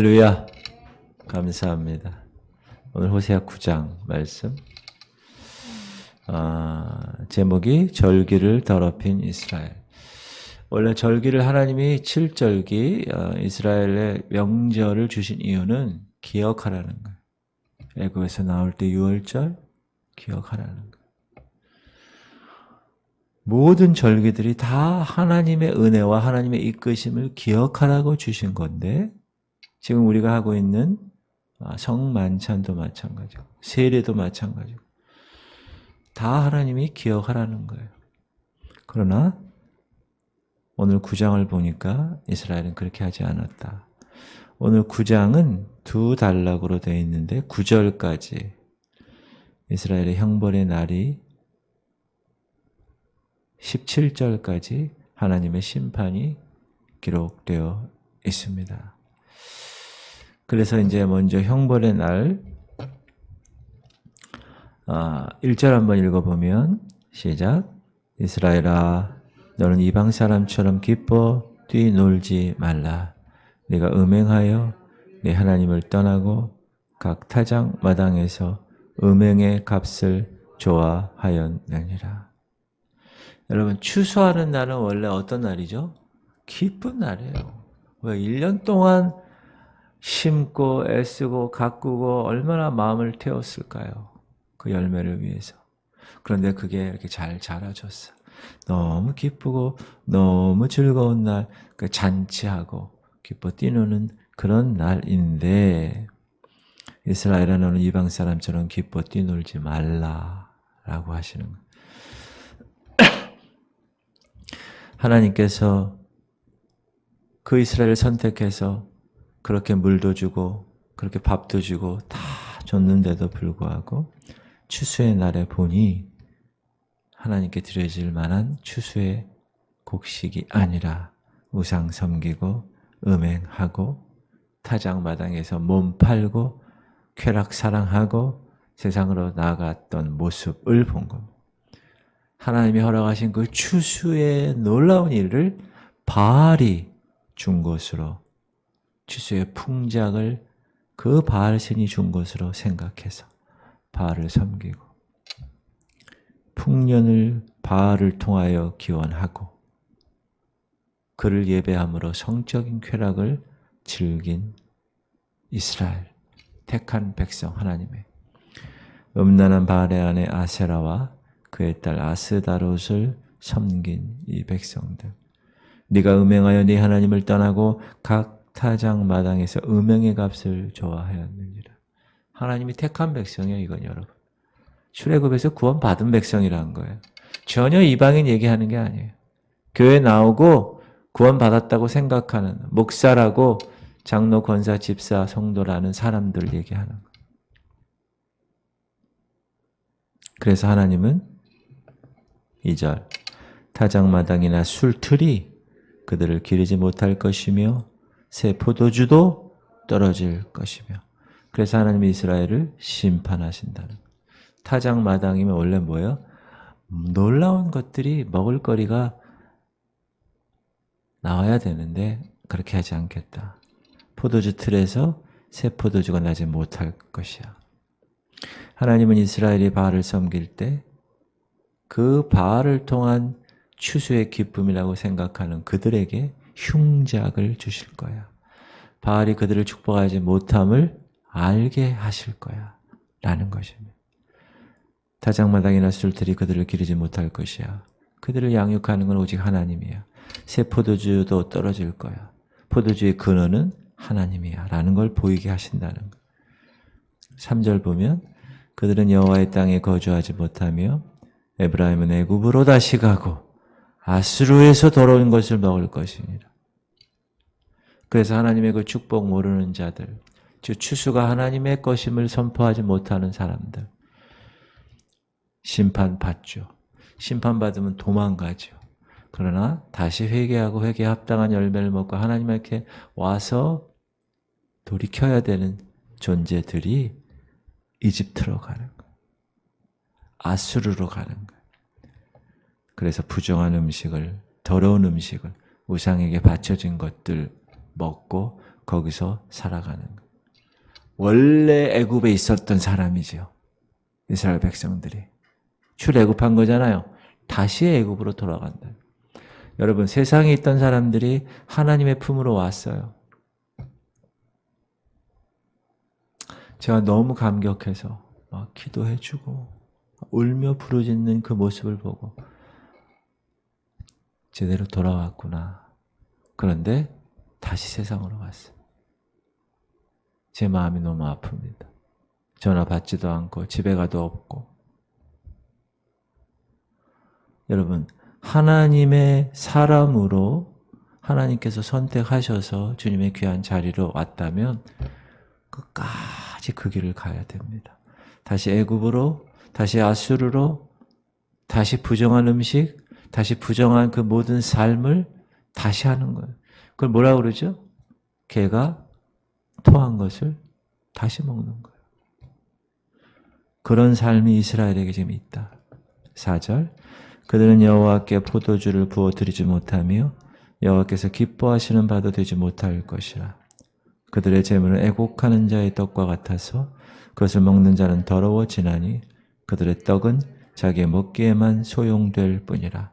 할렐루야. 감사합니다. 오늘 호세아 9장 말씀. 제목이 절기를 더럽힌 이스라엘. 원래 절기를 하나님이 7절기 이스라엘의 명절을 주신 이유는 기억하라는 거예요. 애굽에서 나올 때 6월절 기억하라는 거예요. 모든 절기들이 다 하나님의 은혜와 하나님의 이끄심을 기억하라고 주신 건데, 지금 우리가 하고 있는 성만찬도 마찬가지고 세례도 마찬가지고 다 하나님이 기억하라는 거예요. 그러나 오늘 9장을 보니까 이스라엘은 그렇게 하지 않았다. 오늘 9장은 두 단락으로 되어 있는데 9절까지 이스라엘의 형벌의 날이 17절까지 하나님의 심판이 기록되어 있습니다. 그래서 이제 먼저 형벌의 날 1절 한번 읽어보면 시작. 이스라엘아 너는 이방 사람처럼 기뻐 뛰놀지 말라. 네가 음행하여 네 하나님을 떠나고 각 타작 마당에서 음행의 값을 좋아하였느니라. 여러분, 추수하는 날은 원래 어떤 날이죠? 기쁜 날이에요. 왜? 1년 동안 심고 애쓰고 가꾸고 얼마나 마음을 태웠을까요? 그 열매를 위해서. 그런데 그게 이렇게 잘 자라줬어. 너무 기쁘고 너무 즐거운 날, 그 잔치하고 기뻐 뛰노는 그런 날인데, 이스라엘아 너는 이방 사람처럼 기뻐 뛰놀지 말라라고 하시는 거예요. 하나님께서 그 이스라엘을 선택해서 그렇게 물도 주고 그렇게 밥도 주고 다 줬는데도 불구하고 추수의 날에 보니 하나님께 드려질 만한 추수의 곡식이 아니라 우상 섬기고 음행하고 타작 마당에서 몸 팔고 쾌락 사랑하고 세상으로 나갔던 모습을 본 겁니다. 하나님이 허락하신 그 추수의 놀라운 일을 바알이 준 것으로, 추수의 풍작을 그 바알 신이 준 것으로 생각해서 바알을 섬기고 풍년을 바알을 통하여 기원하고 그를 예배함으로 성적인 쾌락을 즐긴 이스라엘, 택한 백성 하나님의 음란한 바알의 아내 아세라와 그의 딸 아스다롯을 섬긴 이 백성들. 네가 음행하여 네 하나님을 떠나고 각 타작 마당에서 음행의 값을 좋아하였느니라. 하나님이 택한 백성이에요, 이건 여러분. 출애굽에서 구원받은 백성이라는 거예요. 전혀 이방인 얘기하는 게 아니에요. 교회 나오고 구원받았다고 생각하는, 목사라고 장로, 권사, 집사, 성도라는 사람들 얘기하는 거예요. 그래서 하나님은 2절 타작마당이나 술틀이 그들을 기르지 못할 것이며 새 포도주도 떨어질 것이며. 그래서 하나님이 이스라엘을 심판하신다는 거예요. 타작마당이면 원래 뭐예요? 놀라운 것들이, 먹을거리가 나와야 되는데 그렇게 하지 않겠다. 포도주 틀에서 새 포도주가 나지 못할 것이야. 하나님은 이스라엘이 바알을 섬길 때 그 바알을 통한 추수의 기쁨이라고 생각하는 그들에게 흉작을 주실 거야. 바알이 그들을 축복하지 못함을 알게 하실 거야 라는 것입니다. 타작마당이나 술틀이 그들을 기르지 못할 것이야. 그들을 양육하는 건 오직 하나님이야. 새 포도주도 떨어질 거야. 포도주의 근원은 하나님이야 라는 걸 보이게 하신다는 거야. 3절 보면 그들은 여호와의 땅에 거주하지 못하며 에브라임은 애굽으로 다시 가고 아스루에서 돌아온 것을 먹을 것이니라. 그래서 하나님의 그 축복 모르는 자들, 즉 추수가 하나님의 것임을 선포하지 못하는 사람들, 심판받죠. 심판받으면 도망가죠. 그러나 다시 회개하고 회개에 합당한 열매를 먹고 하나님께 와서 돌이켜야 되는 존재들이 이집트로 가는 거예요. 아수르로 가는 거예요. 그래서 부정한 음식을, 더러운 음식을, 우상에게 바쳐진 것들 먹고 거기서 살아가는 거예요. 원래 애굽에 있었던 사람이죠. 이스라엘 백성들이. 출애굽한 거잖아요. 다시 애굽으로 돌아간다. 여러분, 세상에 있던 사람들이 하나님의 품으로 왔어요. 제가 너무 감격해서 막 기도해주고 울며 부르짖는 그 모습을 보고 제대로 돌아왔구나. 그런데 다시 세상으로 왔어요. 제 마음이 너무 아픕니다. 전화 받지도 않고 집에 가도 없고. 여러분, 하나님의 사람으로 하나님께서 선택하셔서 주님의 귀한 자리로 왔다면 끝까지 그 길을 가야 됩니다. 다시 애굽으로, 다시 아수르로, 다시 부정한 음식, 다시 부정한 그 모든 삶을 다시 하는 거예요. 그걸 뭐라고 그러죠? 개가 토한 것을 다시 먹는 거예요. 그런 삶이 이스라엘에게 지금 있다. 4절, 그들은 여호와께 포도주를 부어드리지 못하며 여호와께서 기뻐하시는 바도 되지 못할 것이라. 그들의 재물은 애곡하는 자의 떡과 같아서 그것을 먹는 자는 더러워지나니 그들의 떡은 자기의 먹기에만 소용될 뿐이라.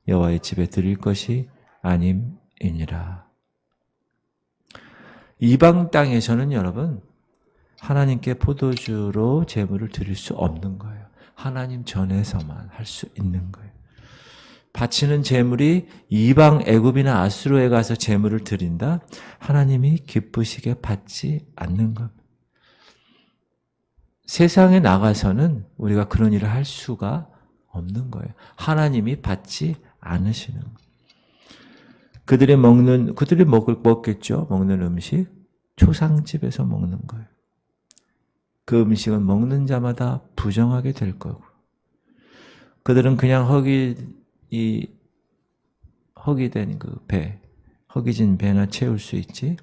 여호와의 집에 드릴 것이 아님이니라. 이방 땅에서는 여러분, 하나님께 포도주로 재물을 드릴 수 없는 거예요. 하나님 전에서만 할 수 있는 거예요. 바치는 재물이 이방 애굽이나 아수르에 가서 재물을 드린다? 하나님이 기쁘시게 받지 않는 겁니다. 세상에 나가서는 우리가 그런 일을 할 수가 없는 거예요. 하나님이 받지 않으시는 거예요. 그들이 먹겠죠. 먹는 음식, 초상집에서 먹는 거예요. 그 음식은 먹는 자마다 부정하게 될 거고. 그들은 그냥 허기된 그 배, 허기진 배나 채울 수 있지.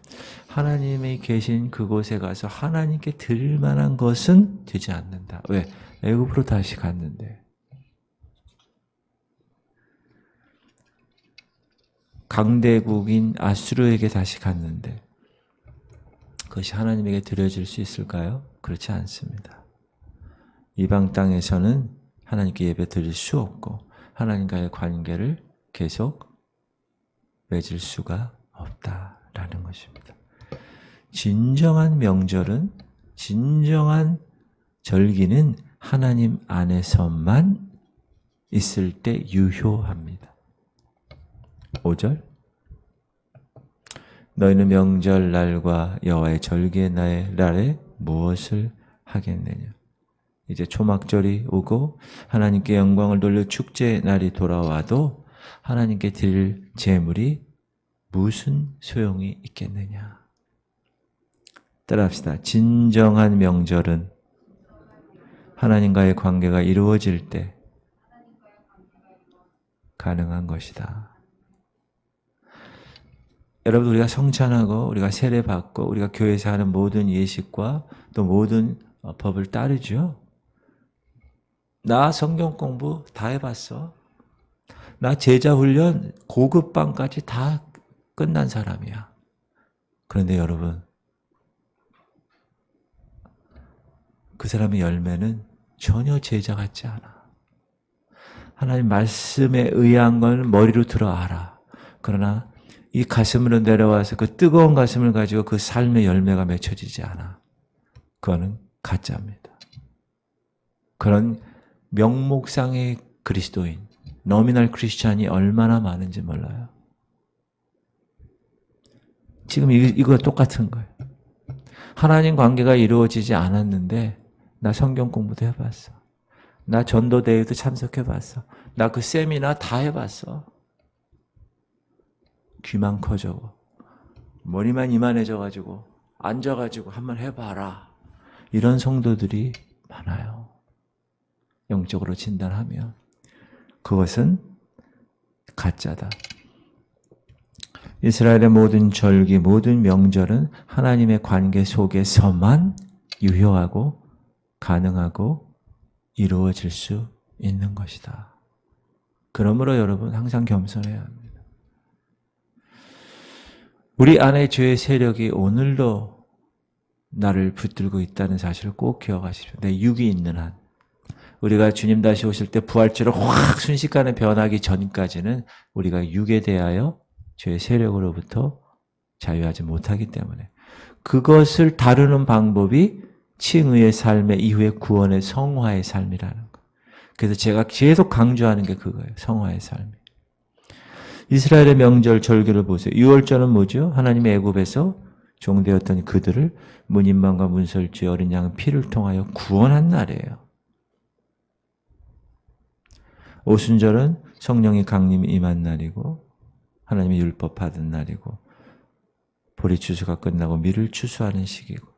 하나님이 계신 그곳에 가서 하나님께 드릴 만한 것은 되지 않는다. 왜? 애굽으로 다시 갔는데. 강대국인 아수르에게 다시 갔는데 그것이 하나님에게 드려질 수 있을까요? 그렇지 않습니다. 이방 땅에서는 하나님께 예배 드릴 수 없고 하나님과의 관계를 계속 맺을 수가 없다라는 것입니다. 진정한 명절은, 진정한 절기는 하나님 안에서만 있을 때 유효합니다. 5절, 너희는 명절 날과 여호와의 절기의 날에 무엇을 하겠느냐. 이제 초막절이 오고 하나님께 영광을 돌려 축제의 날이 돌아와도 하나님께 드릴 제물이 무슨 소용이 있겠느냐. 따라합시다. 진정한 명절은 하나님과의 관계가 이루어질 때 가능한 것이다. 여러분, 우리가 성찬하고 우리가 세례받고 우리가 교회에서 하는 모든 예식과 또 모든 법을 따르죠. 나 성경 공부 다 해봤어. 나 제자 훈련 고급반까지 다 끝난 사람이야. 그런데 여러분, 그 사람의 열매는 전혀 제자 같지 않아. 하나님 말씀에 의한 건 머리로 들어 알아. 그러나 이 가슴으로 내려와서 그 뜨거운 가슴을 가지고 그 삶의 열매가 맺혀지지 않아. 그거는 가짜입니다. 그런 명목상의 그리스도인, 노미널 크리스찬이 얼마나 많은지 몰라요. 지금 이거 똑같은 거예요. 하나님 관계가 이루어지지 않았는데 나 성경 공부도 해봤어. 나 전도대회도 참석해봤어. 나 그 세미나 다 해봤어. 귀만 커져. 머리만 이만해져가지고 앉아가지고 한번 해봐라. 이런 성도들이 많아요. 영적으로 진단하면 그것은 가짜다. 이스라엘의 모든 절기, 모든 명절은 하나님의 관계 속에서만 유효하고 가능하고 이루어질 수 있는 것이다. 그러므로 여러분 항상 겸손해야 합니다. 우리 안에 죄의 세력이 오늘도 나를 붙들고 있다는 사실을 꼭 기억하십시오. 내 육이 있는 한. 우리가 주님 다시 오실 때 부활체로 확 순식간에 변하기 전까지는 우리가 육에 대하여 죄의 세력으로부터 자유하지 못하기 때문에 그것을 다루는 방법이 칭의의 삶의 이후의 구원의 성화의 삶이라는 거. 그래서 제가 계속 강조하는 게 그거예요. 성화의 삶이. 이스라엘의 명절 절기를 보세요. 유월절은 뭐죠? 하나님의 애굽에서 종되었던 그들을 문인만과 문설주 어린 양 피를 통하여 구원한 날이에요. 오순절은 성령의 강림이 임한 날이고 하나님의 율법 받은 날이고 보리 추수가 끝나고 밀을 추수하는 시기고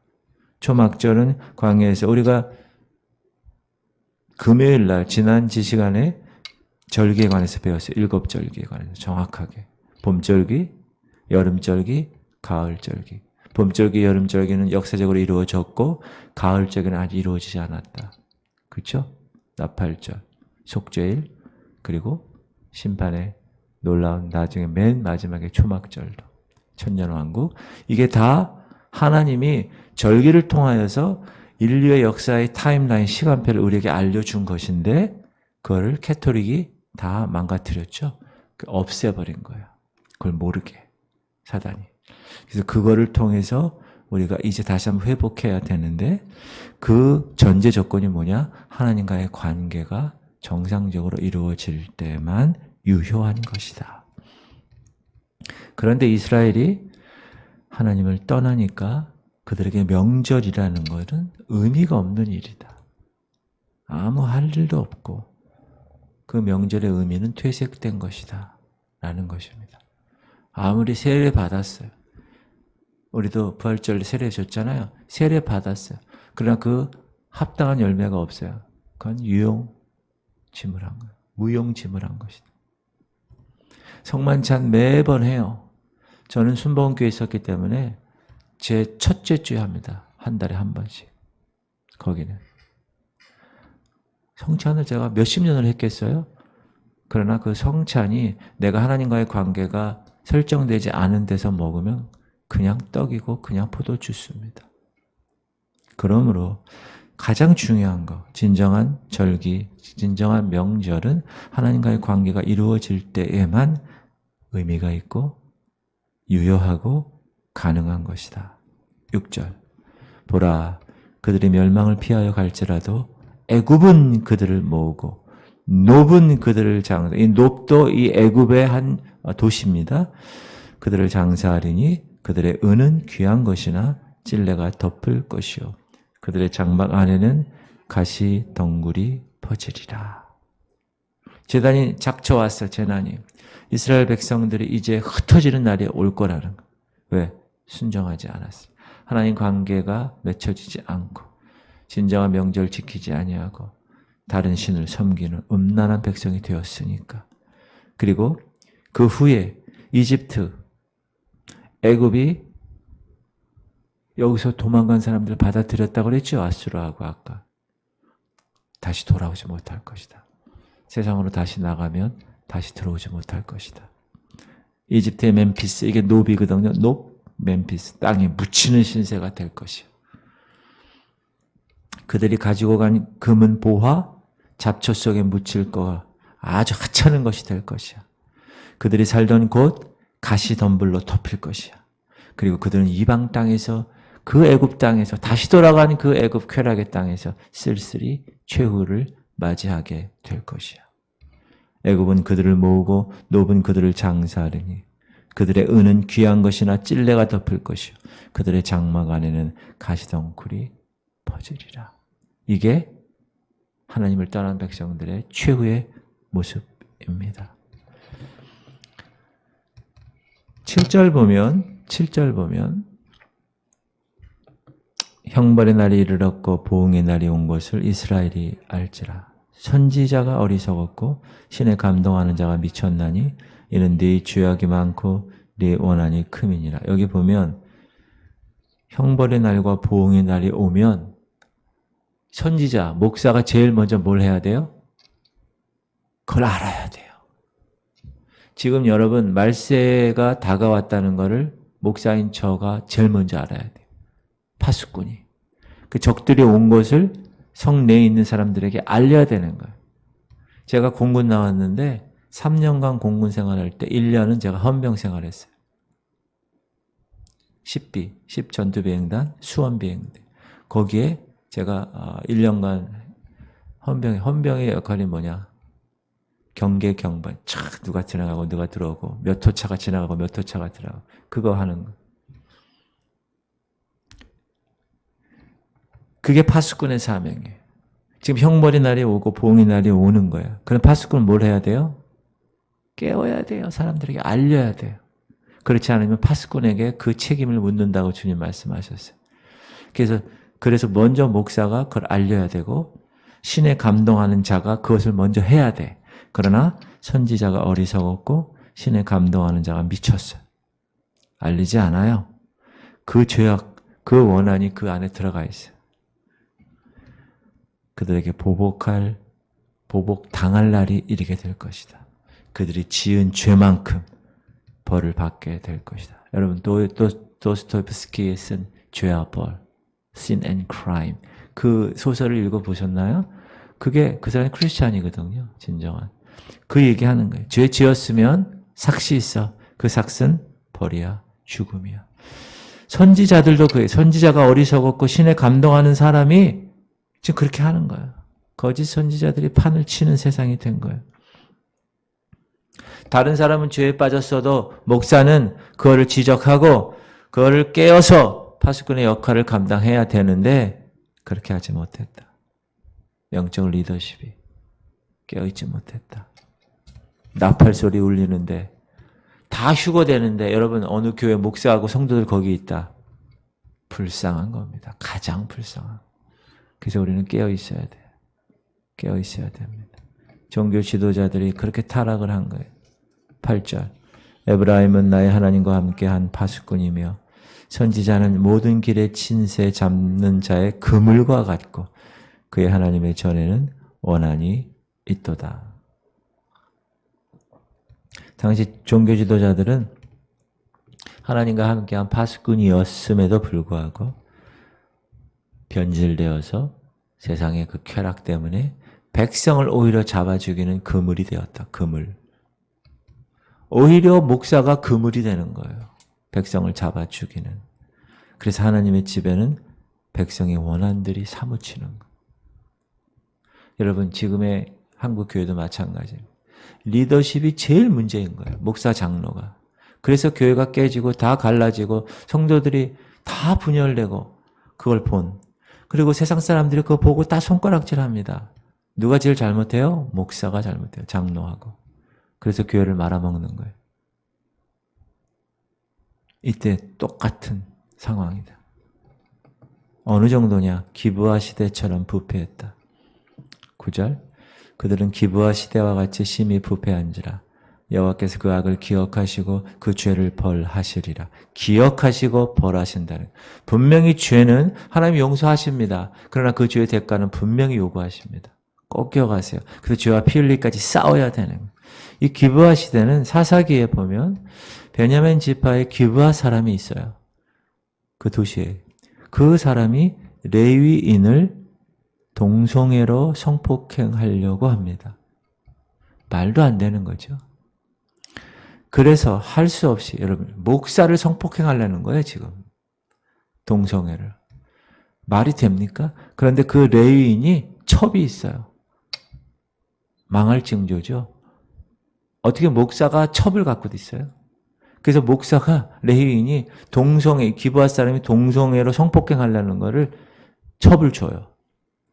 초막절은 광야에서 우리가 금요일 날 지난 시간에 절기에 관해서 배웠어요. 7절기에 관해서 정확하게. 봄절기, 여름절기, 가을절기. 봄절기, 여름절기는 역사적으로 이루어졌고 가을절기는 아직 이루어지지 않았다. 그렇죠? 나팔절, 속죄일, 그리고 심판의 놀라운 나중에 맨 마지막에 초막절도. 천년왕국. 이게 다 하나님이 절기를 통하여서 인류의 역사의 타임라인 시간표를 우리에게 알려준 것인데 그거를 캐토릭이 다 망가뜨렸죠. 없애버린 거예요. 그걸 모르게 사단이. 그래서 그거를 통해서 우리가 이제 다시 한번 회복해야 되는데 그 전제 조건이 뭐냐? 하나님과의 관계가 정상적으로 이루어질 때만 유효한 것이다. 그런데 이스라엘이 하나님을 떠나니까 그들에게 명절이라는 것은 의미가 없는 일이다. 아무 할 일도 없고 그 명절의 의미는 퇴색된 것이다. 라는 것입니다. 아무리 세례 받았어요. 우리도 부활절 세례 줬잖아요. 세례 받았어요. 그러나 그 합당한 열매가 없어요. 그건 유용지물한 거예요. 무용지물한 것이다. 성만찬 매번 해요. 저는 순복음교회에 있었기 때문에 제 첫째 주에 합니다. 한 달에 한 번씩. 거기는. 성찬을 제가 몇십 년을 했겠어요? 그러나 그 성찬이 내가 하나님과의 관계가 설정되지 않은 데서 먹으면 그냥 떡이고 그냥 포도주스입니다. 그러므로 가장 중요한 거, 진정한 절기, 진정한 명절은 하나님과의 관계가 이루어질 때에만 의미가 있고 유효하고 가능한 것이다. 6절 보라 그들이 멸망을 피하여 갈지라도 애굽은 그들을 모으고 놉은 그들을 장사. 이 놉도 이 애굽의 한 도시입니다. 그들을 장사하리니 그들의 은은 귀한 것이나 찔레가 덮을 것이요 그들의 장막 안에는 가시 덩굴이 퍼지리라. 재단이 작쳐왔어. 재난이. 이스라엘 백성들이 이제 흩어지는 날이 올 거라는 거. 왜? 순종하지 않았어. 하나님 관계가 맺혀지지 않고 진정한 명절 지키지 아니하고 다른 신을 섬기는 음란한 백성이 되었으니까. 그리고 그 후에 이집트, 애굽이 여기서 도망간 사람들을 받아들였다고 그랬죠. 아수르하고 아까. 다시 돌아오지 못할 것이다. 세상으로 다시 나가면 다시 들어오지 못할 것이다. 이집트의 멤피스, 이게 노비거든요. 멤피스, 땅에 묻히는 신세가 될 것이요. 그들이 가지고 간 금은 보화, 잡초 속에 묻힐 거가 아주 하찮은 것이 될 것이야. 그들이 살던 곳 가시 덤불로 덮일 것이야. 그리고 그들은 이방 땅에서 그 애굽 땅에서 다시 돌아간 그 애굽 쾌락의 땅에서 쓸쓸히 최후를 맞이하게 될 것이야. 애굽은 그들을 모으고 놉은 그들을 장사하리니 그들의 은은 귀한 것이나 찔레가 덮을 것이요 그들의 장막 안에는 가시덩굴이 퍼지리라. 이게 하나님을 떠난 백성들의 최후의 모습입니다. 7절 보면 형벌의 날이 이르렀고 보응의 날이 온 것을 이스라엘이 알지라. 선지자가 어리석었고 신에 감동하는 자가 미쳤나니 이는 네 죄악이 많고 네 원한이 큼이니라. 여기 보면 형벌의 날과 보응의 날이 오면 선지자, 목사가 제일 먼저 뭘 해야 돼요? 그걸 알아야 돼요. 지금 여러분 말세가 다가왔다는 것을 목사인 저가 제일 먼저 알아야 돼요. 파수꾼이. 그 적들이 온 것을 성 내에 있는 사람들에게 알려야 되는 거예요. 제가 공군 나왔는데 3년간 공군 생활할 때 1년은 제가 헌병 생활했어요. 10비, 10전투비행단, 수원비행대. 거기에 제가 1년간 헌병의 역할이 뭐냐. 경계 경반. 촥 누가 지나가고 누가 들어오고 몇 호차가 지나가고 몇 호차가 들어가고 그거 하는 거. 그게 파수꾼의 사명이에요. 지금 형벌의 날이 오고 보응의 날이 오는 거예요. 그럼 파수꾼은 뭘 해야 돼요? 깨워야 돼요. 사람들에게 알려야 돼요. 그렇지 않으면 파수꾼에게 그 책임을 묻는다고 주님 말씀하셨어요. 그래서 먼저 목사가 그걸 알려야 되고 신에 감동하는 자가 그것을 먼저 해야 돼. 그러나 선지자가 어리석었고 신에 감동하는 자가 미쳤어요. 알리지 않아요. 그 죄악, 그 원한이 그 안에 들어가 있어요. 그들에게 보복당할 날이 이르게 될 것이다. 그들이 지은 죄만큼 벌을 받게 될 것이다. 여러분, 도스토옙스키에 쓴 죄와 벌, Sin and Crime. 그 소설을 읽어보셨나요? 그게 그 사람이 크리스찬이거든요. 진정한. 그 얘기하는 거예요. 죄 지었으면 삭시 있어. 그 삭은 벌이야. 죽음이야. 선지자들도 그래요. 선지자가 어리석었고 신에 감동하는 사람이 지금 그렇게 하는 거예요. 거짓 선지자들이 판을 치는 세상이 된 거예요. 다른 사람은 죄에 빠졌어도 목사는 그거를 지적하고 그거를 깨어서 파수꾼의 역할을 감당해야 되는데 그렇게 하지 못했다. 영적 리더십이 깨어있지 못했다. 나팔 소리 울리는데 다 휴거되는데 여러분 어느 교회 목사하고 성도들 거기 있다. 불쌍한 겁니다. 가장 불쌍한. 그래서 우리는 깨어있어야 돼요. 깨어있어야 됩니다. 종교 지도자들이 그렇게 타락을 한 거예요. 8절 에브라임은 나의 하나님과 함께한 파수꾼이며 선지자는 모든 길에 친세 잡는 자의 그물과 같고 그의 하나님의 전에는 원한이 있도다. 당시 종교 지도자들은 하나님과 함께한 파수꾼이었음에도 불구하고 변질되어서 세상의 그 쾌락 때문에 백성을 오히려 잡아 죽이는 그물이 되었다. 그물. 오히려 목사가 그물이 되는 거예요. 백성을 잡아 죽이는. 그래서 하나님의 집에는 백성의 원한들이 사무치는 거예요. 여러분 지금의 한국 교회도 마찬가지예요. 리더십이 제일 문제인 거예요. 목사 장로가. 그래서 교회가 깨지고 다 갈라지고 성도들이 다 분열되고 그걸 그리고 세상 사람들이 그거 보고 다 손가락질합니다. 누가 제일 잘못해요? 목사가 잘못해요. 장로하고. 그래서 교회를 말아먹는 거예요. 이때 똑같은 상황이다. 어느 정도냐? 기브아 시대처럼 부패했다. 9절 그들은 기브아 시대와 같이 심히 부패한지라 여호와께서 그 악을 기억하시고 그 죄를 벌하시리라. 기억하시고 벌하신다는. 분명히 죄는 하나님이 용서하십니다. 그러나 그 죄의 대가는 분명히 요구하십니다. 꼭 기억하세요. 그래서 죄와 피 흘리기까지 싸워야 되는 거예요. 이 기브아 시대는 사사기에 보면 베냐민 지파에 기브아 사람이 있어요. 그 도시에. 그 사람이 레위인을 동성애로 성폭행하려고 합니다. 말도 안 되는 거죠. 그래서 할 수 없이 여러분 목사를 성폭행하려는 거예요 지금. 동성애를. 말이 됩니까? 그런데 그 레위인이 첩이 있어요. 망할 징조죠. 어떻게 목사가 첩을 갖고 있어요? 그래서 목사가 레위인이 기브아 사람이 동성애로 성폭행하려는 거를 첩을 줘요.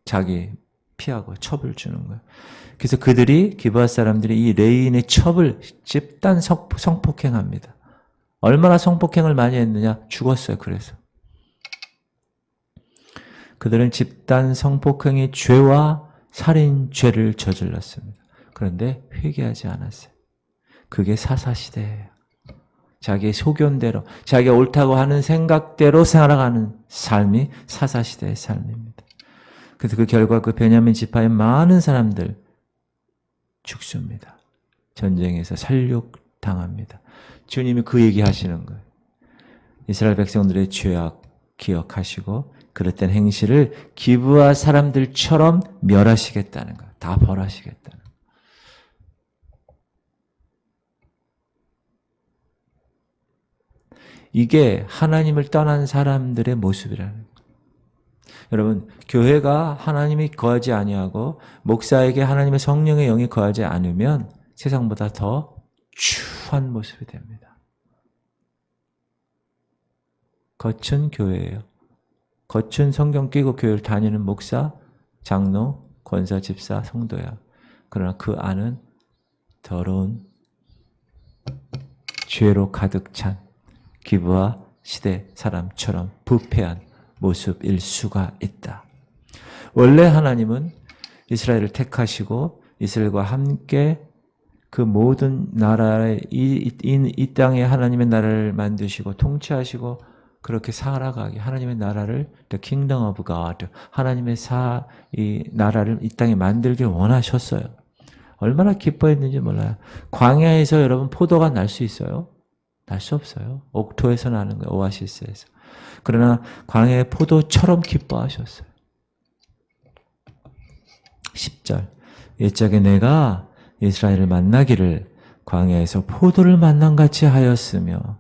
자기 피하고 첩을 주는 거예요. 그래서 기브아 사람들이 이 레위인의 첩을 집단 성폭행합니다. 얼마나 성폭행을 많이 했느냐? 죽었어요. 그래서 그들은 집단 성폭행의 죄와 살인죄를 저질렀습니다. 그런데 회개하지 않았어요. 그게 사사시대예요. 자기의 소견대로, 자기가 옳다고 하는 생각대로 살아가는 삶이 사사시대의 삶입니다. 그래서 그 결과 그 베냐민 지파의 많은 사람들 죽습니다. 전쟁에서 살육당합니다. 주님이 그 얘기 하시는 거예요. 이스라엘 백성들의 죄악 기억하시고 그릇된 행실을 기브아 사람들처럼 멸하시겠다는 거예요. 다 벌하시겠다는 거예요. 이게 하나님을 떠난 사람들의 모습이라는 거예요. 여러분, 교회가 하나님이 거하지 아니하고 목사에게 하나님의 성령의 영이 거하지 않으면 세상보다 더 추한 모습이 됩니다. 겉은 교회예요. 겉은 성경 끼고 교회를 다니는 목사, 장로, 권사, 집사, 성도야. 그러나 그 안은 더러운 죄로 가득 찬 기브아 시대 사람처럼 부패한 모습일 수가 있다. 원래 하나님은 이스라엘을 택하시고 이스라엘과 함께 그 모든 나라의 이 땅에 하나님의 나라를 만드시고 통치하시고 그렇게 살아가게 하나님의 나라를 the kingdom of God 하나님의 이 나라를 이 땅에 만들길 원하셨어요. 얼마나 기뻐했는지 몰라요. 광야에서 여러분 포도가 날 수 있어요? 날 수 없어요. 옥토에서 나는 거예요. 오아시스에서. 그러나 광야의 포도처럼 기뻐하셨어요. 10절 옛적에 내가 이스라엘을 만나기를 광야에서 포도를 만난 같이 하였으며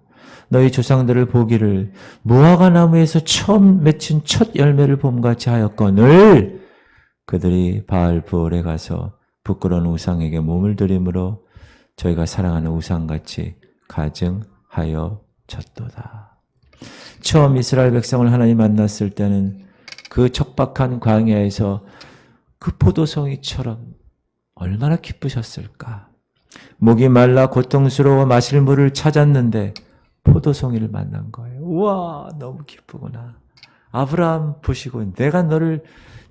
너희 조상들을 보기를 무화과 나무에서 처음 맺힌 첫 열매를 봄같이 하였거늘 그들이 바알 부올에 가서 부끄러운 우상에게 몸을 들이므로 저희가 사랑하는 우상같이 가증하여졌도다. 처음 이스라엘 백성을 하나님 만났을 때는 그 척박한 광야에서 그 포도송이처럼 얼마나 기쁘셨을까. 목이 말라 고통스러워 마실 물을 찾았는데 포도송이를 만난 거예요. 우와, 너무 기쁘구나. 아브라함 보시고 내가 너를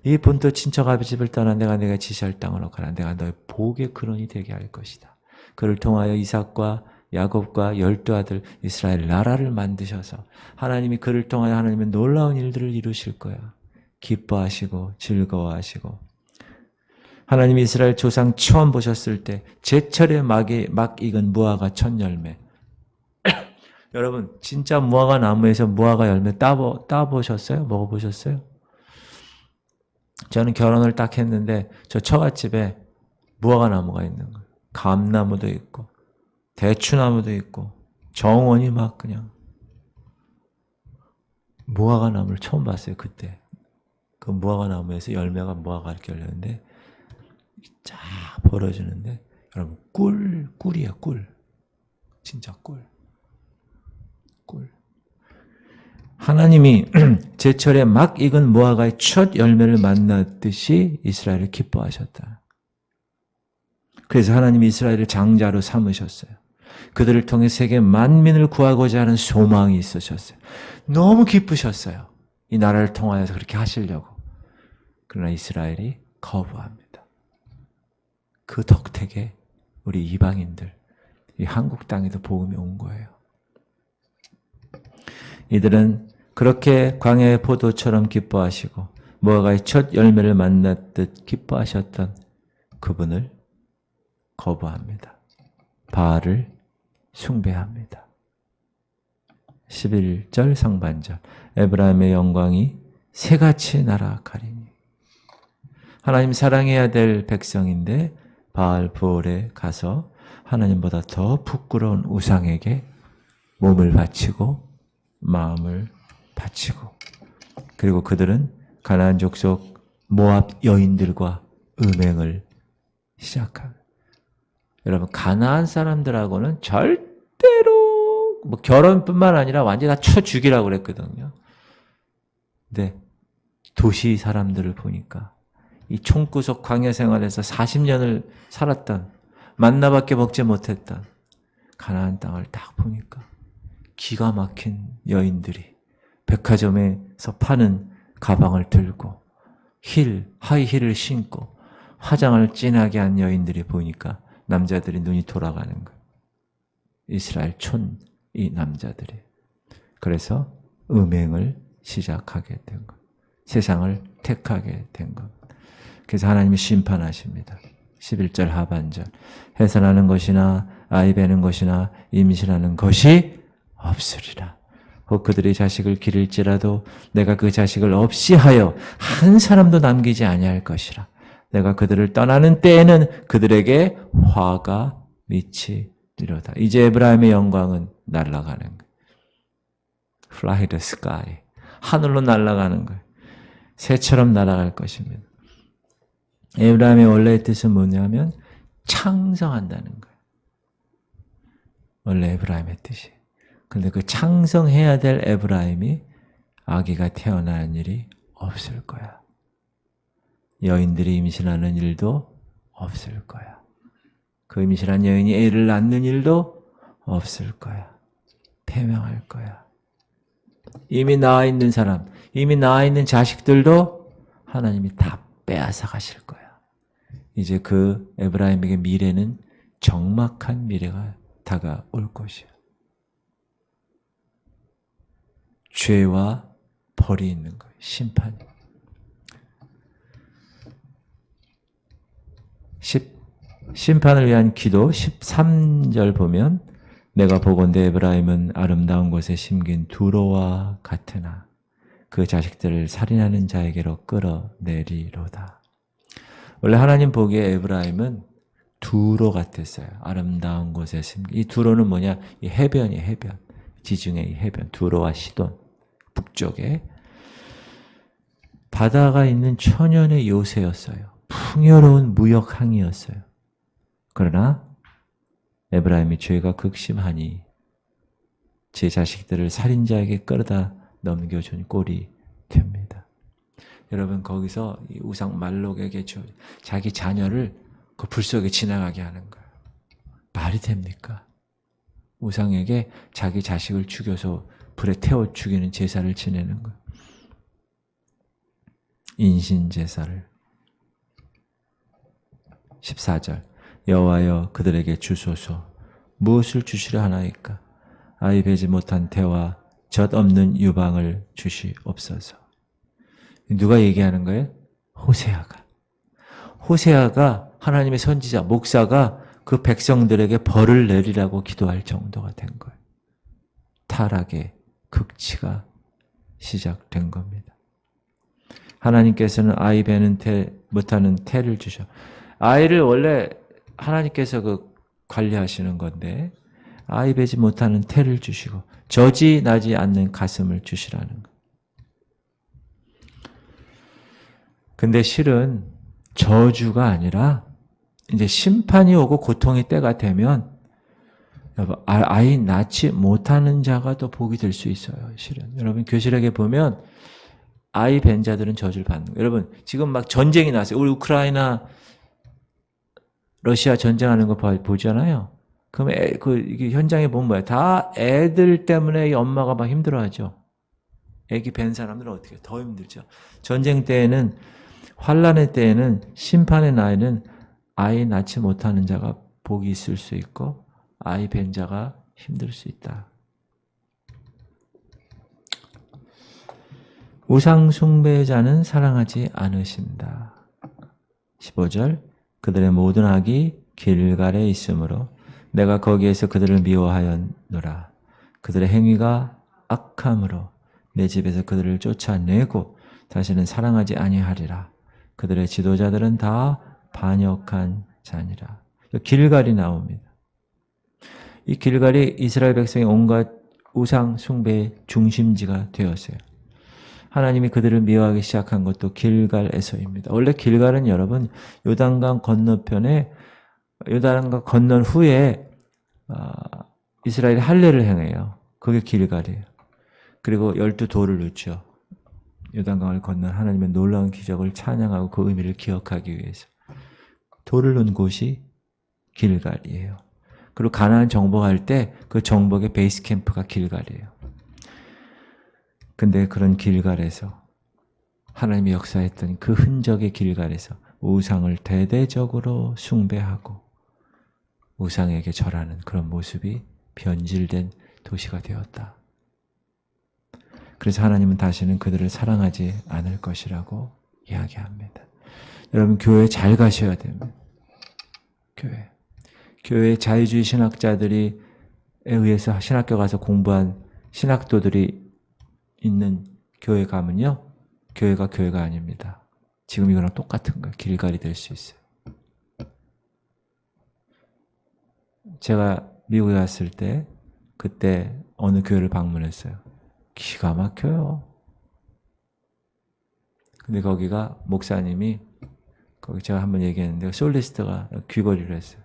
네 본토 친척 아비 집을 떠나 내가 지시할 땅으로 가라. 내가 너의 복의 근원이 되게 할 것이다. 그를 통하여 이삭과 야곱과 12아들 이스라엘 나라를 만드셔서 하나님이 그를 통하여 하나님의 놀라운 일들을 이루실 거야. 기뻐하시고 즐거워하시고 하나님이 이스라엘 조상 처음 보셨을 때 제철에 막 익은 무화과 첫 열매. 여러분 진짜 무화과 나무에서 무화과 열매 따보셨어요? 먹어보셨어요? 저는 결혼을 딱 했는데 저 처갓집에 무화과 나무가 있는 거예요. 감나무도 있고 대추나무도 있고 정원이 막 그냥 무화과 나무를 처음 봤어요. 그때 그 무화과 나무에서 열매가 무화과 이렇게 열렸는데 쫙 벌어지는데 여러분 꿀이야 꿀. 진짜 꿀. 하나님이 제철에 막 익은 무화과의 첫 열매를 만났듯이 이스라엘을 기뻐하셨다. 그래서 하나님이 이스라엘을 장자로 삼으셨어요. 그들을 통해 세계 만민을 구하고자 하는 소망이 있으셨어요. 너무 기쁘셨어요. 이 나라를 통하여서 그렇게 하시려고. 그러나 이스라엘이 거부합니다. 그 덕택에 우리 이방인들, 이 한국 땅에도 복음이 온 거예요. 이들은 그렇게 광야의 포도처럼 기뻐하시고 무화과의 첫 열매를 만났듯 기뻐하셨던 그분을 거부합니다. 바알을 숭배합니다. 11절 상반절 에브라임의 영광이 새같이 날아가리니 하나님 사랑해야 될 백성인데 바알 부올에 가서 하나님보다 더 부끄러운 우상에게 몸을 바치고 마음을 바치고 그리고 그들은 가나안 족속 모압 여인들과 음행을 시작합니다. 여러분 가나안 사람들하고는 절대로 뭐 결혼뿐만 아니라 완전히 다 쳐 죽이라고 그랬거든요. 근데 도시 사람들을 보니까 이 총구석 광야 생활에서 40년을 살았던 만나밖에 먹지 못했던 가나안 땅을 딱 보니까 기가 막힌 여인들이 백화점에서 파는 가방을 들고 하이힐을 신고 화장을 진하게 한 여인들이 보니까 남자들이 눈이 돌아가는 거예요. 이스라엘 이 남자들이. 그래서 음행을 시작하게 된 거예요. 세상을 택하게 된 거예요. 그래서 하나님이 심판하십니다. 11절 하반절 해산하는 것이나 아이 베는 것이나 임신하는 것이 없으리라. 혹 그들의 자식을 기를지라도 내가 그 자식을 없이 하여 한 사람도 남기지 아니할 것이라. 내가 그들을 떠나는 때에는 그들에게 화가 미치리로다. 이제 에브라임의 영광은 날아가는 거예요. Fly the sky. 하늘로 날아가는 거예요. 새처럼 날아갈 것입니다. 에브라임의 원래의 뜻은 뭐냐면 창성한다는 거예요. 원래 에브라임의 뜻이. 근데 그 창성해야 될 에브라임이 아기가 태어나는 일이 없을 거야. 여인들이 임신하는 일도 없을 거야. 그 임신한 여인이 애를 낳는 일도 없을 거야. 패명할 거야. 이미 나와 있는 사람, 이미 나와 있는 자식들도 하나님이 다 빼앗아 가실 거야. 이제 그 에브라임에게 미래는 적막한 미래가 다가올 것이야. 죄와 벌이 있는 거예요. 심판. 심판을 위한 기도 13절 보면 내가 보건대 에브라임은 아름다운 곳에 심긴 두로와 같으나 그 자식들을 살인하는 자에게로 끌어내리로다. 원래 하나님 보기에 에브라임은 두로 같았어요. 아름다운 곳에 심긴. 이 두로는 뭐냐? 이 해변이에요. 해변. 지중해 해변. 두로와 시돈. 북쪽에. 바다가 있는 천연의 요새였어요. 풍요로운 무역항이었어요. 그러나 에브라임이 죄가 극심하니 제 자식들을 살인자에게 끌어다 넘겨준 꼴이 됩니다. 여러분 거기서 이 우상 말록에게 자기 자녀를 그 불 속에 지나가게 하는 거예요. 말이 됩니까? 우상에게 자기 자식을 죽여서 불에 태워 죽이는 제사를 지내는 거예요. 인신제사를. 14절 여호와여 그들에게 주소서. 무엇을 주시려 하나이까? 아이 베지 못한 태와 젖 없는 유방을 주시옵소서. 누가 얘기하는 거예요? 호세아가. 호세아가 하나님의 선지자, 목사가 그 백성들에게 벌을 내리라고 기도할 정도가 된 거예요. 타락의 극치가 시작된 겁니다. 하나님께서는 아이 베는 못하는 태를 주셔. 아이를 원래 하나님께서 관리하시는 건데 아이 베지 못하는 태를 주시고 젖이 나지 않는 가슴을 주시라는 거예요. 근데 실은 저주가 아니라 이제 심판이 오고 고통의 때가 되면 아이 낳지 못하는 자가 더 복이 될 수 있어요. 실은 여러분 교실에게 보면 아이 뵌 자들은 저주를 받는 거예요. 여러분 지금 막 전쟁이 났어요. 우리 우크라이나 러시아 전쟁하는 거 보잖아요. 그럼 이게 현장에 보면 뭐야? 다 애들 때문에 이 엄마가 막 힘들어하죠. 애기 뵌 사람들은 어떻게 더 힘들죠. 전쟁 때에는 환란의 때에는 심판의 날에는 아이 낳지 못하는 자가 복이 있을 수 있고 아이 뵌 자가 힘들 수 있다. 우상 숭배자는 사랑하지 않으신다. 15절 그들의 모든 악이 길갈에 있으므로 내가 거기에서 그들을 미워하였노라. 그들의 행위가 악함으로 내 집에서 그들을 쫓아내고 다시는 사랑하지 아니하리라. 그들의 지도자들은 다 반역한 자니라. 길갈이 나옵니다. 이 길갈이 이스라엘 백성의 온갖 우상 숭배의 중심지가 되었어요. 하나님이 그들을 미워하기 시작한 것도 길갈에서입니다. 원래 길갈은 여러분 요단강 건너편에 요단강 건넌 후에 이스라엘이 할례를 행해요. 그게 길갈이에요. 그리고 12돌을 놓죠. 요단강을 건넌 하나님의 놀라운 기적을 찬양하고 그 의미를 기억하기 위해서. 돌을 놓은 곳이 길갈이에요. 그리고 가나안 정복할 때 그 정복의 베이스 캠프가 길갈이에요. 근데 그런 길갈에서 하나님이 역사했던 그 흔적의 길갈에서 우상을 대대적으로 숭배하고 우상에게 절하는 그런 모습이 변질된 도시가 되었다. 그래서 하나님은 다시는 그들을 사랑하지 않을 것이라고 이야기합니다. 여러분 교회 잘 가셔야 됩니다. 교회 자유주의 신학자들이 의해서 신학교 가서 공부한 신학도들이 있는 교회 가면요, 교회가 아닙니다. 지금 이거랑 똑같은 거예요. 길갈이 될 수 있어요. 제가 미국에 갔을 때 그때 어느 교회를 방문했어요. 기가 막혀요. 근데 거기가 목사님이, 거기 제가 한번 얘기했는데 솔리스트가 귀걸이를 했어요.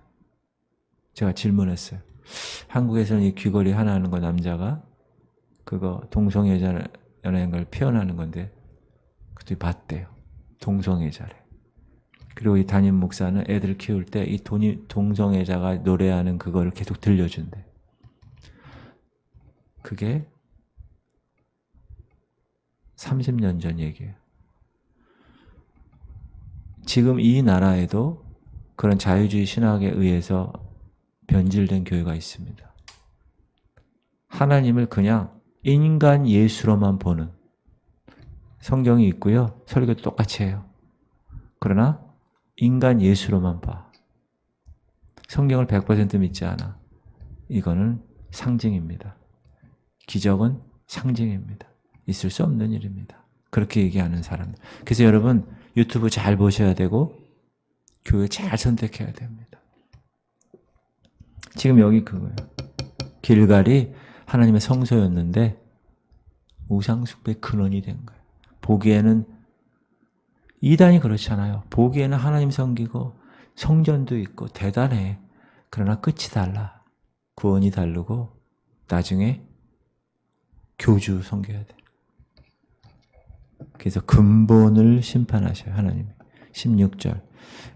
제가 질문했어요. 한국에서는 이 귀걸이 하나 하는 거 남자가 그거 동성애자라는 걸 표현하는 건데 그때 봤대요. 동성애자래. 그리고 이 담임 목사는 애들 키울 때 이 동성애자가 노래하는 그거를 계속 들려준대. 그게 30년 전 얘기예요. 지금 이 나라에도 그런 자유주의 신학에 의해서 변질된 교회가 있습니다. 하나님을 그냥 인간 예수로만 보는, 성경이 있고요. 설교도 똑같이 해요. 그러나 인간 예수로만 봐. 성경을 100% 믿지 않아. 이거는 상징입니다. 기적은 상징입니다. 있을 수 없는 일입니다. 그렇게 얘기하는 사람. 그래서 여러분 유튜브 잘 보셔야 되고 교회 잘 선택해야 됩니다. 지금 여기 그거예요. 길갈이 하나님의 성소였는데 우상숭배의 근원이 된 거예요. 보기에는 이단이 그렇잖아요. 보기에는 하나님 섬기고 성전도 있고 대단해. 그러나 끝이 달라. 구원이 다르고 나중에 교주 섬겨야 돼. 그래서 근본을 심판하셔요. 하나님이. 16절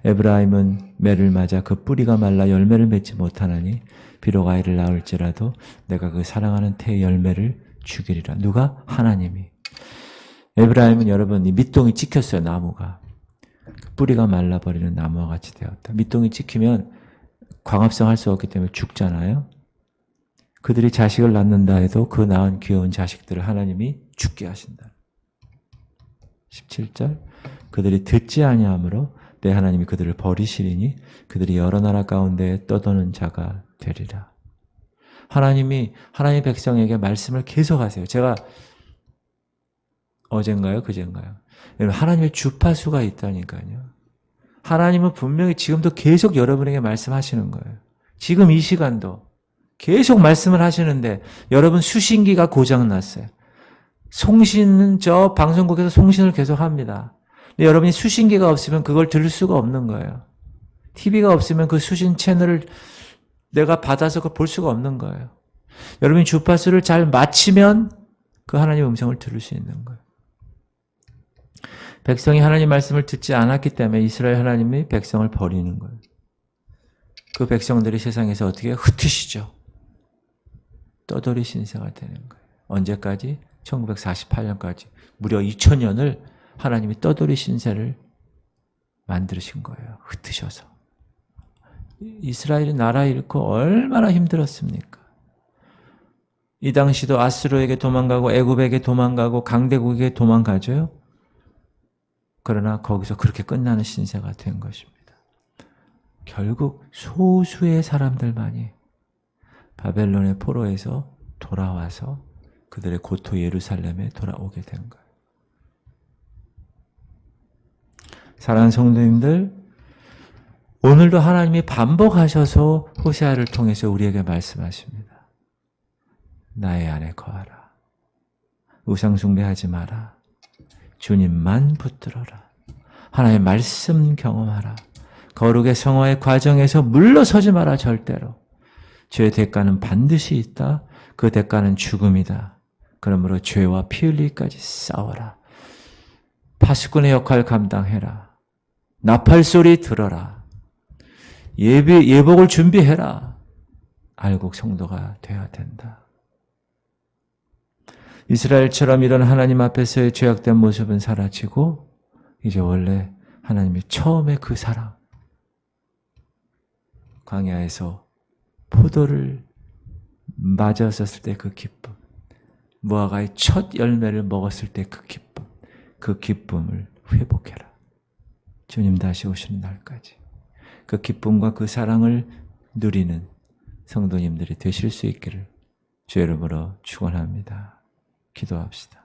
에브라임은 매를 맞아 그 뿌리가 말라 열매를 맺지 못하나니 비록 아이를 낳을지라도 내가 그 사랑하는 태의 열매를 주기리라. 누가? 하나님이. 에브라임은 여러분 이 밑동이 찍혔어요. 나무가. 뿌리가 말라버리는 나무와 같이 되었다. 밑동이 찍히면 광합성 할 수 없기 때문에 죽잖아요. 그들이 자식을 낳는다 해도 그 낳은 귀여운 자식들을 하나님이 죽게 하신다. 17절 그들이 듣지 아니하므로 내 하나님이 그들을 버리시리니 그들이 여러 나라 가운데 떠도는 자가 되리라. 하나님이 하나님의 백성에게 말씀을 계속하세요. 제가 어젠가요? 그젠가요? 여러분 하나님의 주파수가 있다니까요. 하나님은 분명히 지금도 계속 여러분에게 말씀하시는 거예요. 지금 이 시간도 계속 말씀을 하시는데 여러분 수신기가 고장났어요. 송신은 저 방송국에서 송신을 계속 합니다. 근데 여러분이 수신기가 없으면 그걸 들을 수가 없는 거예요. TV가 없으면 그 수신 채널을 내가 받아서 그걸 볼 수가 없는 거예요. 여러분이 주파수를 잘 맞추면 그 하나님의 음성을 들을 수 있는 거예요. 백성이 하나님 말씀을 듣지 않았기 때문에 이스라엘 하나님이 백성을 버리는 거예요. 그 백성들이 세상에서 어떻게 흩으시죠? 떠돌이 신세가 되는 거예요. 언제까지? 1948년까지 무려 2000년을 하나님이 떠돌이 신세를 만드신 거예요. 흩으셔서. 이스라엘이 나라 잃고 얼마나 힘들었습니까? 이 당시도 아수르에게 도망가고 애굽에게 도망가고 강대국에게 도망가죠. 그러나 거기서 그렇게 끝나는 신세가 된 것입니다. 결국 소수의 사람들만이 바벨론의 포로에서 돌아와서 그들의 고토 예루살렘에 돌아오게 된 거예요. 사랑하는 성도님들, 오늘도 하나님이 반복하셔서 호세아를 통해서 우리에게 말씀하십니다. 나의 안에 거하라. 우상 숭배하지 마라. 주님만 붙들어라. 하나님의 말씀 경험하라. 거룩의 성화의 과정에서 물러서지 마라. 절대로. 죄의 대가는 반드시 있다. 그 대가는 죽음이다. 그러므로 죄와 피 흘리기까지 싸워라. 파수꾼의 역할 감당해라. 나팔소리 들어라. 예복을 준비해라. 알곡 성도가 되어야 된다. 이스라엘처럼 이런 하나님 앞에서의 죄악된 모습은 사라지고 이제 원래 하나님이 처음에 그 사랑, 광야에서 포도를 맞았었을 때 그 기쁨, 무화과의 첫 열매를 먹었을 때 그 기쁨, 그 기쁨을 회복해라. 주님 다시 오시는 날까지 그 기쁨과 그 사랑을 누리는 성도님들이 되실 수 있기를 주의 이름으로 축원합니다. 기도합시다.